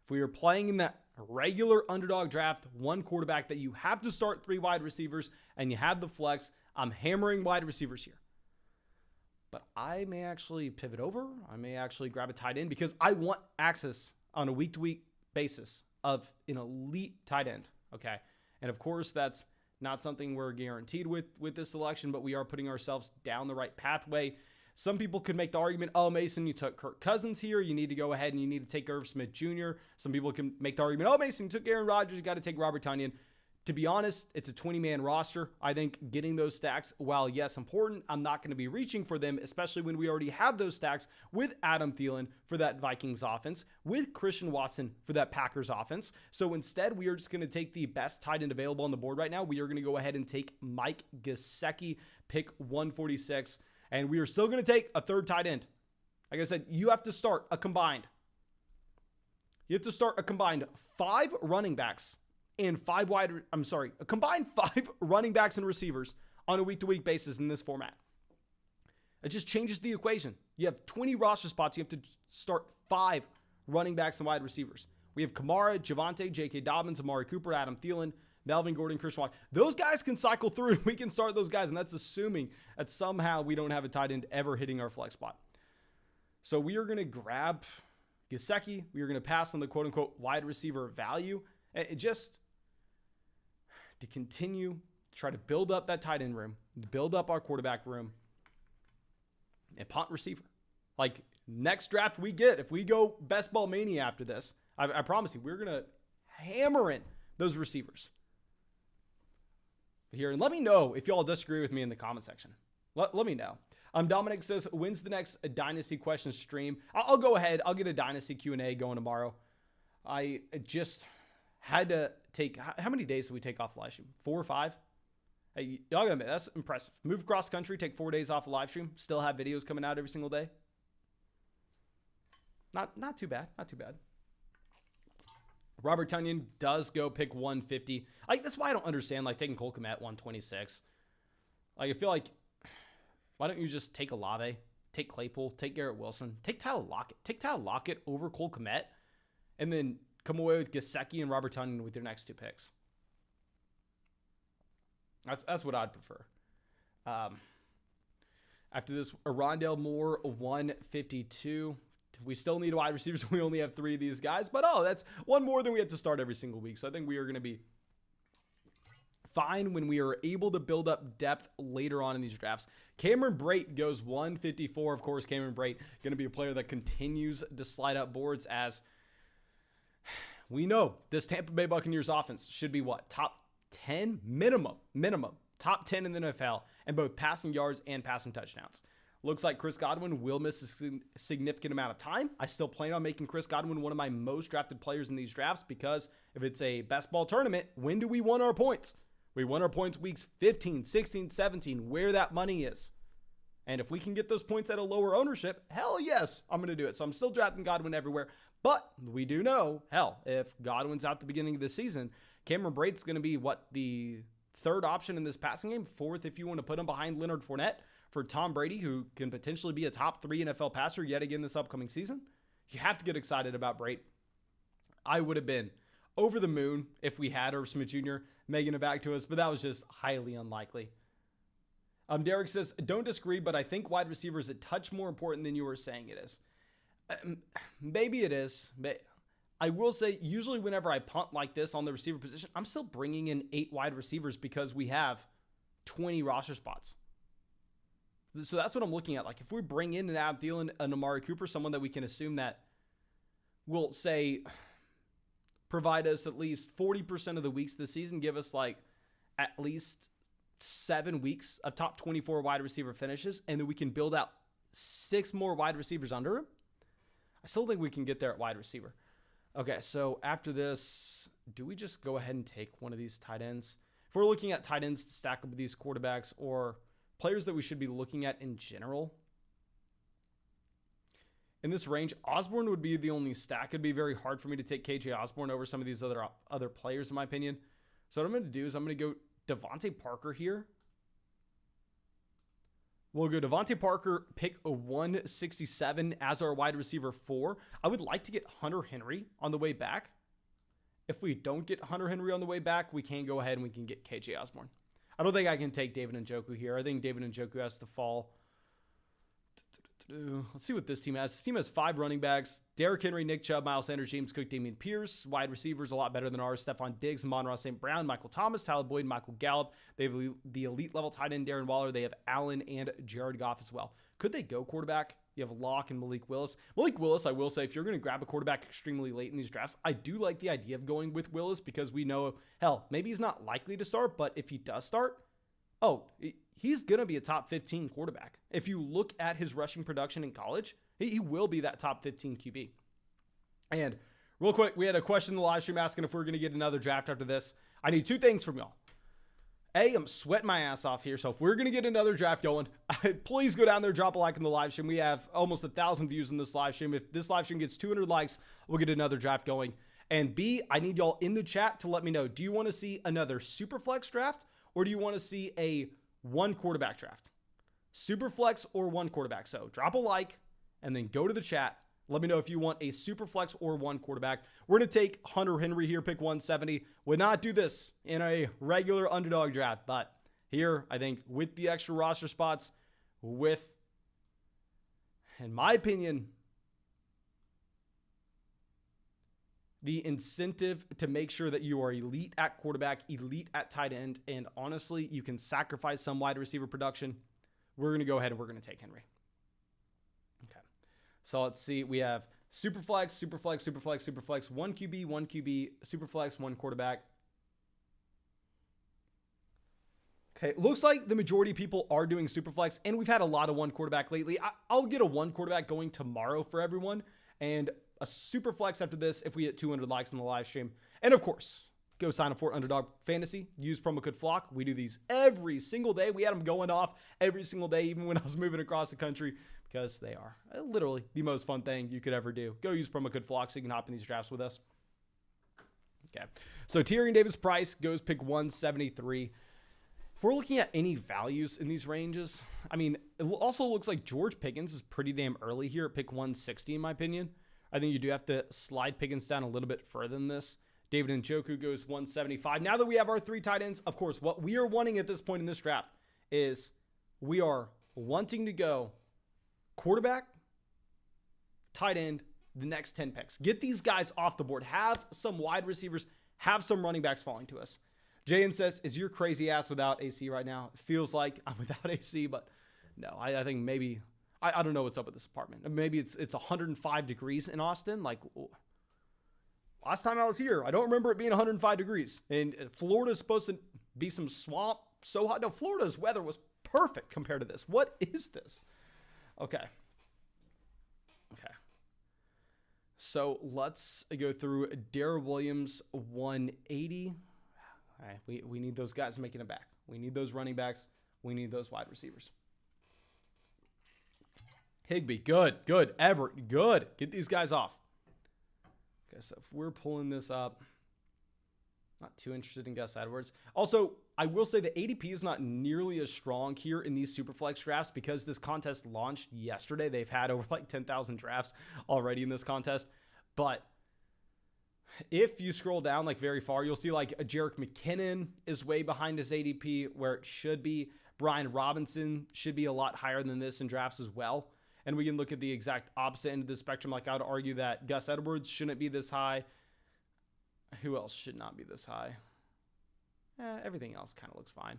If we were playing in that regular underdog draft, one quarterback that you have to start 3 wide receivers and you have the flex, I'm hammering wide receivers here. But I may actually pivot over. I may actually grab a tight end because I want access on a week-to-week basis of an elite tight end, okay? And of course, that's not something we're guaranteed with this selection, but we are putting ourselves down the right pathway. Some people could make the argument, oh, Mason, you took Kirk Cousins here. You need to go ahead and you need to take Irv Smith Jr. Some people can make the argument, oh, Mason, you took Aaron Rodgers. You got to take Robert Tonyan. To be honest, it's a 20-man roster. I think getting those stacks, while yes, important, I'm not going to be reaching for them, especially when we already have those stacks with Adam Thielen for that Vikings offense, with Christian Watson for that Packers offense. So instead, we are just going to take the best tight end available on the board right now. We are going to go ahead and take Mike Gesicki, pick 146, and we are still going to take a 3rd tight end. Like I said, you have to start a combined 5 running backs and a combined 5 running backs and receivers on a week-to-week basis in this format. It just changes the equation. You have 20 roster spots. You have to start 5 running backs and wide receivers. We have Kamara, Javonte, J.K. Dobbins, Amari Cooper, Adam Thielen, Melvin Gordon, Christian Watson. Those guys can cycle through and we can start those guys, and that's assuming that somehow we don't have a tight end ever hitting our flex spot. So we are going to grab Gesicki. We are going to pass on the quote-unquote wide receiver value. It just to continue to try to build up that tight end room, build up our quarterback room, and punt receiver. Like, next draft we get, if we go best ball mania after this, I promise you, we're going to hammer in those receivers here. And let me know if y'all disagree with me in the comment section. Let me know. Dominic says, when's the next Dynasty question stream? I'll go ahead. I'll get a Dynasty Q&A going tomorrow. I just had to take, how many days did we take off the live stream? 4 or 5? Hey, y'all gotta admit, that's impressive. Move across country, take 4 days off the live stream, still have videos coming out every single day. Not too bad. Not too bad. Robert Tunyon does go pick 150. That's why I don't understand, like, taking Cole Kmet 126. Like, I feel like, why don't you just take Olave, take Claypool, take Garrett Wilson, take Tyler Lockett. Take Tyler Lockett over Cole Kmet, and then come away with Gesicki and Robert Tunyon with your next 2 picks. That's what I'd prefer. After this, Rondale Moore 152. We still need wide receivers. We only have 3 of these guys, but that's one more than we have to start every single week. So I think we are going to be fine when we are able to build up depth later on in these drafts. Cameron Breit goes 154. Of course, Cameron Breit going to be a player that continues to slide up boards, as we know this Tampa Bay Buccaneers offense should be what? Top 10 minimum, top 10 in the NFL in both passing yards and passing touchdowns. Looks like Chris Godwin will miss a significant amount of time. I still plan on making Chris Godwin one of my most drafted players in these drafts, because if it's a best ball tournament, when do we win our points? We won our points weeks 15, 16, 17, where that money is. And if we can get those points at a lower ownership, hell yes, I'm going to do it. So I'm still drafting Godwin everywhere. But we do know, if Godwin's out the beginning of the season, Cameron Breit's going to be the 3rd option in this passing game, 4th if you want to put him behind Leonard Fournette for Tom Brady, who can potentially be a top 3 NFL passer yet again this upcoming season. You have to get excited about Breit. I would have been over the moon if we had Irv Smith Jr. making it back to us, but that was just highly unlikely. Derek says, don't disagree, but I think wide receiver is a touch more important than you were saying it is. Maybe it is. I will say, usually whenever I punt like this on the receiver position, I'm still bringing in 8 wide receivers because we have 20 roster spots. So that's what I'm looking at. Like, if we bring in an Adam Thielen, an Amari Cooper, someone that we can assume that will, say, provide us at least 40% of the weeks this season, give us like at least 7 weeks of top 24 wide receiver finishes, and then we can build out 6 more wide receivers under him. I still think we can get there at wide receiver. Okay, so after this, do we just go ahead and take one of these tight ends? If we're looking at tight ends to stack up with these quarterbacks, or players that we should be looking at in general, in this range, Osborne would be the only stack. It'd be very hard for me to take KJ Osborne over some of these other players, in my opinion. So what I'm going to do is I'm going to go Devontae Parker here. We'll go Devontae Parker, pick a 167 as our wide receiver 4. I would like to get Hunter Henry on the way back. If we don't get Hunter Henry on the way back, we can go ahead and we can get KJ Osborne. I don't think I can take David Njoku here. I think David Njoku has to fall. Let's see what this team has. This team has 5 running backs: Derrick Henry, Nick Chubb, Miles Sanders, James Cook, Dameon Pierce. Wide receivers a lot better than ours: Stephon Diggs, Amon-Ra St. Brown, Michael Thomas, Tyler Boyd, Michael Gallup. They have the elite level tight end Darren Waller. They have Allen and Jared Goff as well. Could they go quarterback? You have Locke and Malik Willis. Malik Willis, I will say, if you're going to grab a quarterback extremely late in these drafts, I do like the idea of going with Willis, because we know, maybe he's not likely to start, but if he does start, he's going to be a top 15 quarterback. If you look at his rushing production in college, he will be that top 15 QB. And real quick, we had a question in the live stream asking if we're going to get another draft after this. I need 2 things from y'all. A, I'm sweating my ass off here. So if we're going to get another draft going, please go down there, drop a like in the live stream. We have almost 1,000 views in this live stream. If this live stream gets 200 likes, we'll get another draft going. And B, I need y'all in the chat to let me know, do you want to see another Superflex draft, or do you want to see a 1 quarterback draft? Superflex or 1 quarterback. So drop a like and then go to the chat. Let me know if you want a Superflex or 1 quarterback. We're going to take Hunter Henry here, pick 170. Would not do this in a regular underdog draft, but here, I think with the extra roster spots, in my opinion, the incentive to make sure that you are elite at quarterback, elite at tight end, and honestly, you can sacrifice some wide receiver production. We're going to go ahead and we're going to take Henry. Okay. So let's see. We have Superflex, Superflex, Superflex, Superflex, 1 QB, 1 QB, Superflex, 1 quarterback. Okay, looks like the majority of people are doing Superflex, and we've had a lot of 1 quarterback lately. I'll get a 1 quarterback going tomorrow for everyone, and a Superflex after this if we hit 200 likes on the live stream. And of course, go sign up for Underdog Fantasy. Use promo code FLOCK. We do these every single day. We had them going off every single day, even when I was moving across the country, because they are literally the most fun thing you could ever do. Go use promo code FLOCK so you can hop in these drafts with us. Okay, so Tyrion Davis price goes pick 173. If we're looking at any values in these ranges, I mean, it also looks like George Pickens is pretty damn early here at pick 160, in my opinion. I think you do have to slide Pickens down a little bit further than this. David Njoku goes 175. Now that we have our 3 tight ends, of course, what we are wanting at this point in this draft is we are wanting to go quarterback, tight end, the next 10 picks. Get these guys off the board. Have some wide receivers, have some running backs falling to us. Jaden says, is your crazy ass without AC right now? It feels like I'm without AC, but no, I think maybe, I don't know what's up with this apartment. Maybe it's 105 degrees in Austin. Like last time I was here, I don't remember it being 105 degrees. And Florida's supposed to be some swamp, so hot. No, Florida's weather was perfect compared to this. What is this? Okay. So let's go through Darrell Williams, 180. All right, we need those guys making it back. We need those running backs. We need those wide receivers. Higbee, good. Everett, good. Get these guys off. Okay, so if we're pulling this up, not too interested in Gus Edwards. Also, I will say the ADP is not nearly as strong here in these Superflex drafts because this contest launched yesterday. They've had over like 10,000 drafts already in this contest. But if you scroll down like very far, you'll see like a Jerick McKinnon is way behind his ADP where it should be. Brian Robinson should be a lot higher than this in drafts as well. And we can look at the exact opposite end of the spectrum. Like I would argue that Gus Edwards shouldn't be this high. Who else should not be this high? Everything else kind of looks fine.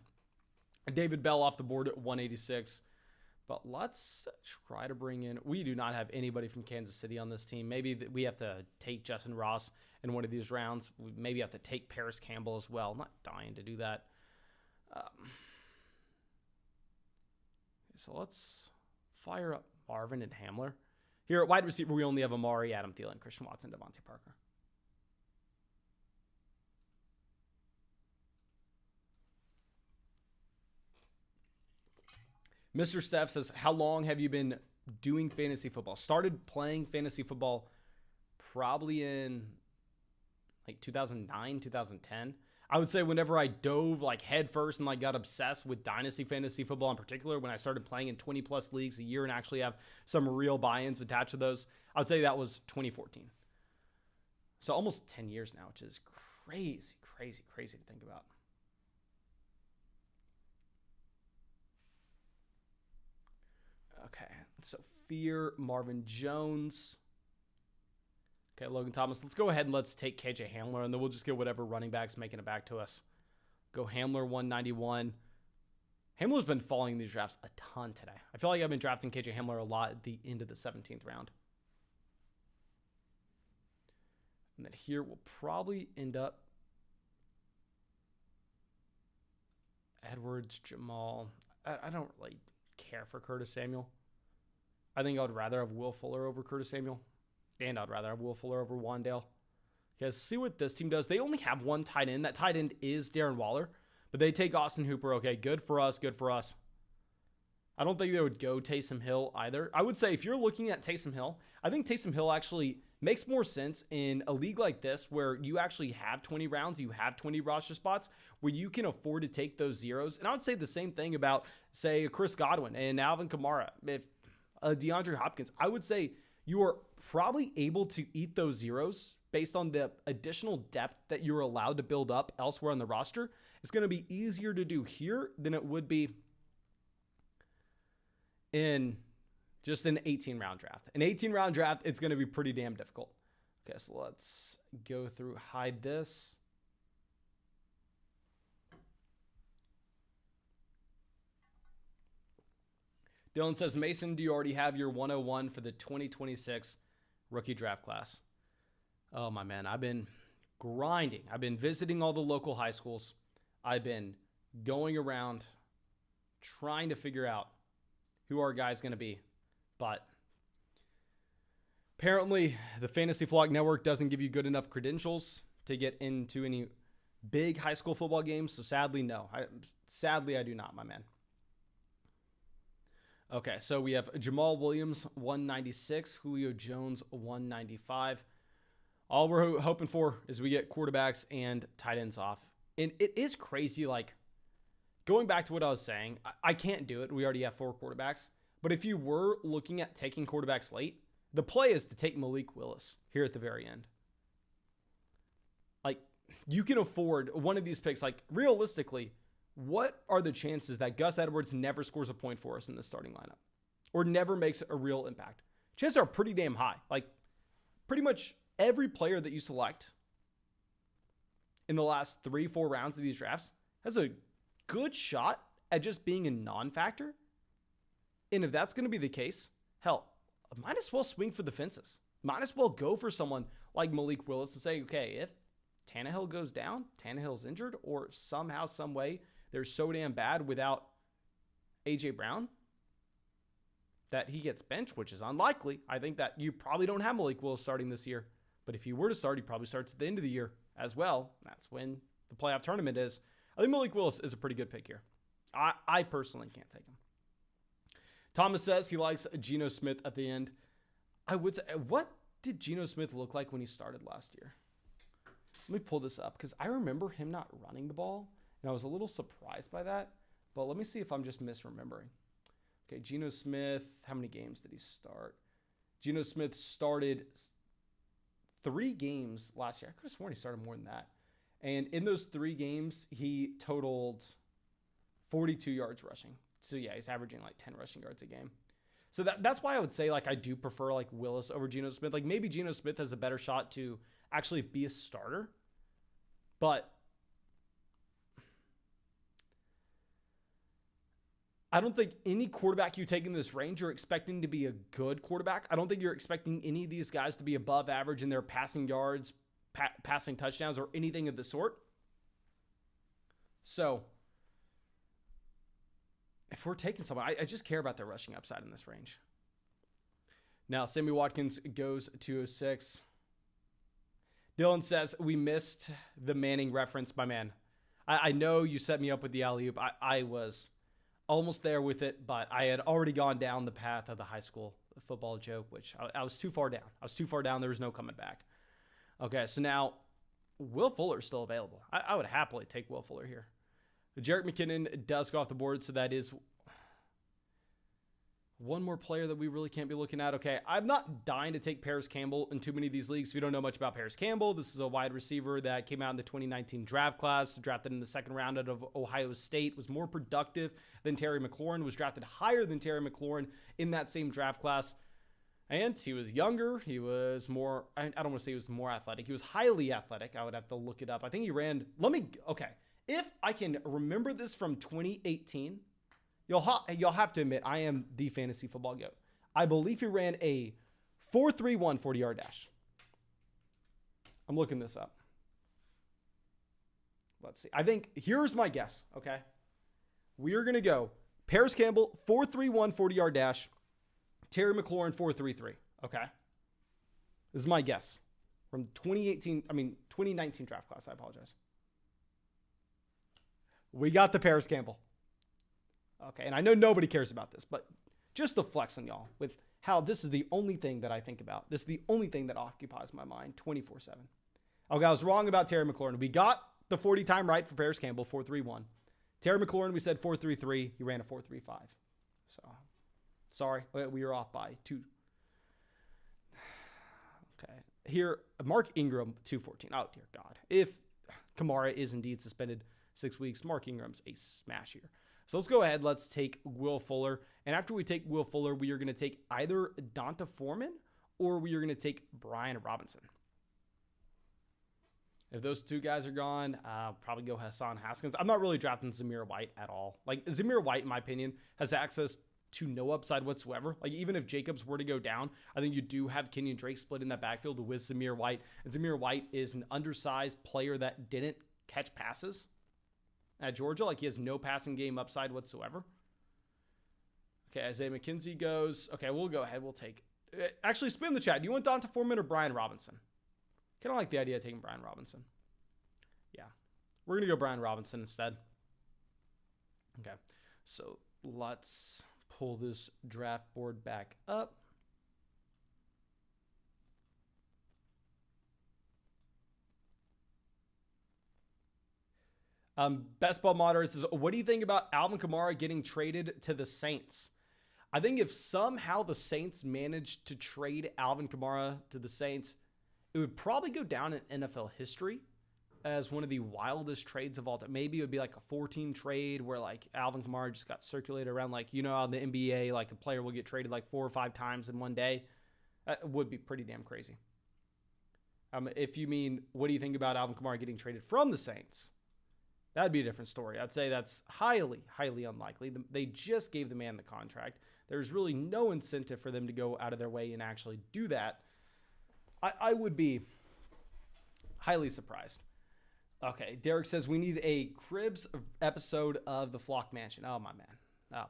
David Bell off the board at 186. But let's try to bring in, we do not have anybody from Kansas City on this team. Maybe we have to take Justin Ross in one of these rounds. We maybe have to take Paris Campbell as well. I'm not dying to do that. So let's fire up Marvin and Hamler. Here at wide receiver, we only have Amari, Adam Thielen, Christian Watson, Devontae Parker. Mr. Steph says, how long have you been doing fantasy football? Started playing fantasy football probably in like 2009, 2010. I would say whenever I dove like head first and like got obsessed with dynasty fantasy football in particular, when I started playing in 20 plus leagues a year and actually have some real buy-ins attached to those, I would say that was 2014. So almost 10 years now, which is crazy to think about. Okay, so Fear, Marvin Jones. Okay, Logan Thomas. Let's go ahead and let's take KJ Hamler, and then we'll just get whatever running back's making it back to us. Go Hamler, 191. Hamler's been falling in these drafts a ton today. I feel like I've been drafting KJ Hamler a lot at the end of the 17th round. And then here we'll probably end up Edwards, Jamal. I don't really care for Curtis Samuel. I think I would rather have Will Fuller over Curtis Samuel. And I'd rather have Will Fuller over Wandale. Okay, let's see what this team does. They only have one tight end. That tight end is Darren Waller. But they take Austin Hooper. Okay, good for us. I don't think they would go Taysom Hill either. I would say if you're looking at Taysom Hill, I think Taysom Hill actually makes more sense in a league like this where you actually have 20 rounds, you have 20 roster spots where you can afford to take those zeros. And I would say the same thing about, say, Chris Godwin and Alvin Kamara, if DeAndre Hopkins. I would say you are probably able to eat those zeros based on the additional depth that you're allowed to build up elsewhere on the roster. It's going to be easier to do here than it would be in just an 18-round draft. An 18-round draft, it's going to be pretty damn difficult. Okay, so let's go through, hide this. Dylan says, Mason, do you already have your 101 for the 2026 rookie draft class? Oh, my man, I've been grinding. I've been visiting all the local high schools. I've been going around trying to figure out who our guy's going to be. But apparently, the Fantasy Flock Network doesn't give you good enough credentials to get into any big high school football games. So sadly, no. Sadly, I do not, my man. Okay, so we have Jamal Williams, 196, Julio Jones, 195. All we're hoping for is we get quarterbacks and tight ends off. And it is crazy, like, going back to what I was saying, I can't do it. We already have 4 quarterbacks. But if you were looking at taking quarterbacks late, the play is to take Malik Willis here at the very end. Like, you can afford one of these picks. Like, realistically, what are the chances that Gus Edwards never scores a point for us in the starting lineup or never makes a real impact? Chances are pretty damn high. Like, pretty much every player that you select in the last 3-4 rounds of these drafts has a good shot at just being a non-factor. And if that's going to be the case, hell, might as well swing for the fences. Might as well go for someone like Malik Willis and say, okay, if Tannehill goes down, Tannehill's injured, or somehow, some way, they're so damn bad without A.J. Brown that he gets benched, which is unlikely. I think that you probably don't have Malik Willis starting this year. But if you were to start, he probably starts at the end of the year as well. That's when the playoff tournament is. I think Malik Willis is a pretty good pick here. I personally can't take him. Thomas says he likes Geno Smith at the end. I would say, what did Geno Smith look like when he started last year? Let me pull this up because I remember him not running the ball. And I was a little surprised by that. But let me see if I'm just misremembering. Okay, Geno Smith, how many games did he start? Geno Smith started 3 games last year. I could have sworn he started more than that. And in those 3 games, he totaled 42 yards rushing. So yeah, he's averaging like 10 rushing yards a game. So that's why I would say, like, I do prefer like Willis over Geno Smith. Like, maybe Geno Smith has a better shot to actually be a starter. But I don't think any quarterback you take in this range, you're expecting to be a good quarterback. I don't think you're expecting any of these guys to be above average in their passing yards, passing touchdowns, or anything of the sort. So if we're taking someone, I just care about their rushing upside in this range. Now, Sammy Watkins goes 206. Dylan says, we missed the Manning reference, my man. I know you set me up with the alley-oop. I was almost there with it, but I had already gone down the path of the high school football joke, which I was too far down. I was too far down. There was no coming back. Okay, so now Will Fuller is still available. I would happily take Will Fuller here. Jerick McKinnon does go off the board, so that is one more player that we really can't be looking at. Okay, I'm not dying to take Paris Campbell in too many of these leagues. If you don't know much about Paris Campbell, this is a wide receiver that came out in the 2019 draft class, drafted in the 2nd round out of Ohio State, was more productive than Terry McLaurin, was drafted higher than Terry McLaurin in that same draft class. And he was younger. He was more, I don't want to say he was more athletic. He was highly athletic. I would have to look it up. I think he ran, okay. If I can remember this from 2018, you'll have to admit I am the fantasy football goat. I believe he ran a 4.31 40-yard dash. I'm looking this up. Let's see. I think here's my guess, okay? We are going to go Paris Campbell, 4.31 40-yard dash. Terry McLaurin, 4.33, okay? This is my guess from 2019 draft class. I apologize. We got the Paris Campbell. Okay, and I know nobody cares about this, but just the flex on y'all with how this is the only thing that I think about. This is the only thing that occupies my mind 24/7. Okay, I was wrong about Terry McLaurin. We got the 40 time right for Paris Campbell, 4.31. Terry McLaurin, we said 4.33. He ran a 4.35. So, sorry, we were off by 2. Okay, here, Mark Ingram, 2.14. Oh, dear God. If Kamara is indeed suspended 6 weeks, Mark Ingram's a smash here. So let's go ahead. Let's take Will Fuller. And after we take Will Fuller, we are going to take either Donta Foreman or we are going to take Brian Robinson. If those two guys are gone, I'll probably go Hassan Haskins. I'm not really drafting Zamir White at all. Like, Zamir White, in my opinion, has access to no upside whatsoever. Like, even if Jacobs were to go down, I think you do have Kenyon Drake split in that backfield with Zamir White. And Zamir White is an undersized player that didn't catch passes at Georgia. Like, he has no passing game upside whatsoever. Okay, Isaiah McKenzie goes. Okay, we'll go ahead. We'll take. Actually, spin in the chat. Do you want Donta Foreman or Brian Robinson? Kind of like the idea of taking Brian Robinson. Yeah, we're going to go Brian Robinson instead. Okay, so let's pull this draft board back up. Best Ball Moderator says, what do you think about Alvin Kamara getting traded to the Saints? I think if somehow the Saints managed to trade Alvin Kamara to the Saints, it would probably go down in NFL history as one of the wildest trades of all time. Maybe it would be like a 4-team trade where like Alvin Kamara just got circulated around, like, you know, how in the NBA, like a player will get traded like 4 or 5 times in one day. That would be pretty damn crazy. If you mean, what do you think about Alvin Kamara getting traded from the Saints? That'd be a different story. I'd say that's highly, highly unlikely. They just gave the man the contract. There's really no incentive for them to go out of their way and actually do that. I would be highly surprised. Okay, Derek says we need a Cribs episode of the Flock Mansion. Oh, my man. Oh, my man.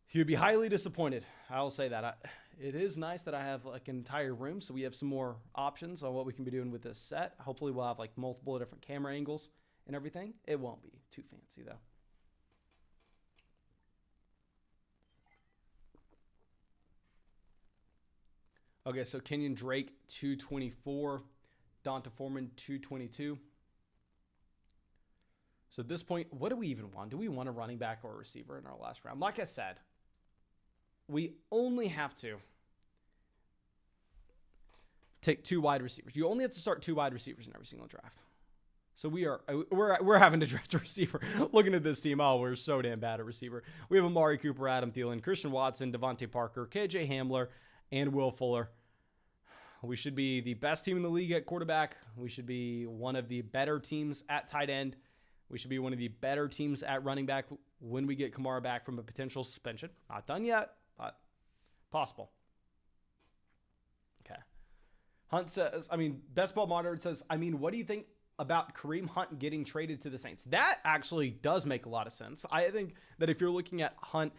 He would be highly disappointed. I'll say that. It is nice that I have like an entire room, so we have some more options on what we can be doing with this set. Hopefully we'll have like multiple different camera angles and everything. It won't be too fancy, though. Okay, so Kenyon Drake, 224. Donta Foreman, 222. So at this point, what do we even want? Do we want a running back or a receiver in our last round? Like I said, we only have to take 2 wide receivers. You only have to start 2 wide receivers in every single draft. So we're having to draft a receiver. Looking at this team, oh, we're so damn bad at receiver. We have Amari Cooper, Adam Thielen, Christian Watson, Devontae Parker, KJ Hamler, and Will Fuller. We should be the best team in the league at quarterback. We should be one of the better teams at tight end. We should be one of the better teams at running back when we get Kamara back from a potential suspension. Not done yet, but possible. Okay. Hunt says, Best Ball Moderator says, what do you think about Kareem Hunt getting traded to the Saints? That actually does make a lot of sense. I think that if you're looking at Hunt,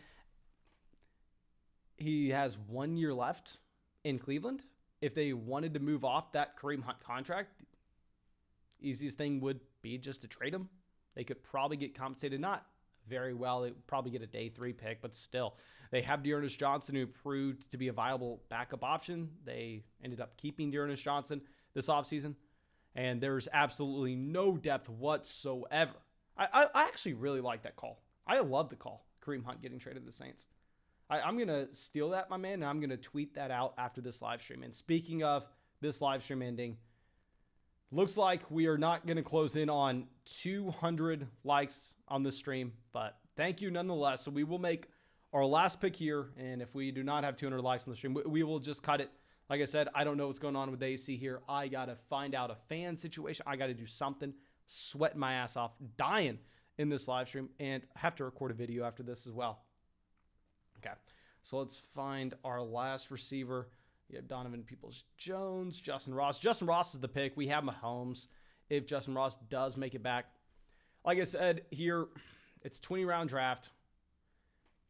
he has 1 year left in Cleveland. If they wanted to move off that Kareem Hunt contract, easiest thing would be just to trade him. They could probably get compensated, not very well. They would probably get a day 3 pick, but still. They have Dearness Johnson, who proved to be a viable backup option. They ended up keeping Dearness Johnson this offseason, and there's absolutely no depth whatsoever. I actually really like that call. I love the call, Kareem Hunt getting traded to the Saints. I'm going to steal that, my man, and I'm going to tweet that out after this live stream. And speaking of this live stream ending, looks like we are not going to close in on 200 likes on this stream, but thank you nonetheless. So we will make our last pick here, and if we do not have 200 likes on the stream, we will just cut it. Like I said, I don't know what's going on with the AC here. I got to find out a fan situation. I got to do something, sweating my ass off, dying in this live stream, and have to record a video after this as well. Okay, so let's find our last receiver. You have Donovan Peoples-Jones, Justin Ross. Justin Ross is the pick. We have Mahomes if Justin Ross does make it back. Like I said here, it's a 20-round draft.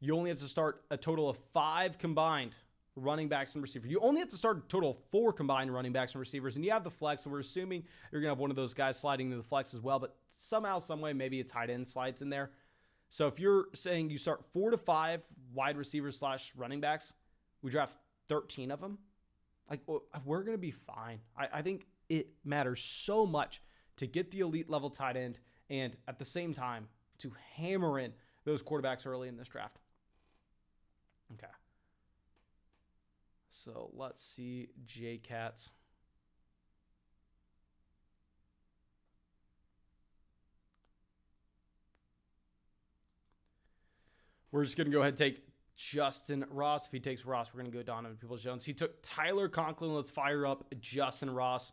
You only have to start a total of 5 combined running backs and receivers. You only have to start a total of 4 combined running backs and receivers, and you have the flex, and we're assuming you're going to have one of those guys sliding into the flex as well, but somehow, some way, maybe a tight end slides in there. So if you're saying you start 4 to 5 wide receivers / running backs, we draft 13 of them, like, we're going to be fine. I think it matters so much to get the elite level tight end and at the same time to hammer in those quarterbacks early in this draft. Okay. So let's see JCats. We're just going to go ahead and take Justin Ross. If he takes Ross, we're going to go Donovan Peoples-Jones. He took Tyler Conklin. Let's fire up Justin Ross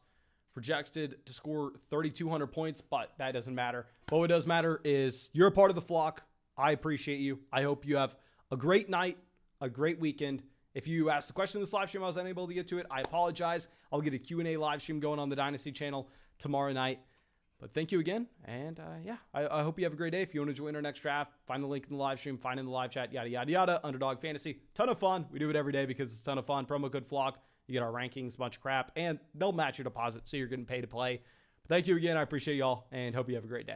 projected to score 3,200 points, but that doesn't matter. But what does matter is you're a part of the flock. I appreciate you. I hope you have a great night, a great weekend. If you asked a question in this live stream, I was unable to get to it, I apologize. I'll get a Q&A live stream going on the Dynasty channel tomorrow night. But thank you again. And yeah, I hope you have a great day. If you want to join our next draft, find the link in the live stream, find it in the live chat, yada, yada, yada. Underdog Fantasy. Ton of fun. We do it every day because it's a ton of fun. Promo code FLOCK. You get our rankings, bunch of crap, and they'll match your deposit, so you're getting paid to play. But thank you again. I appreciate y'all, and hope you have a great day.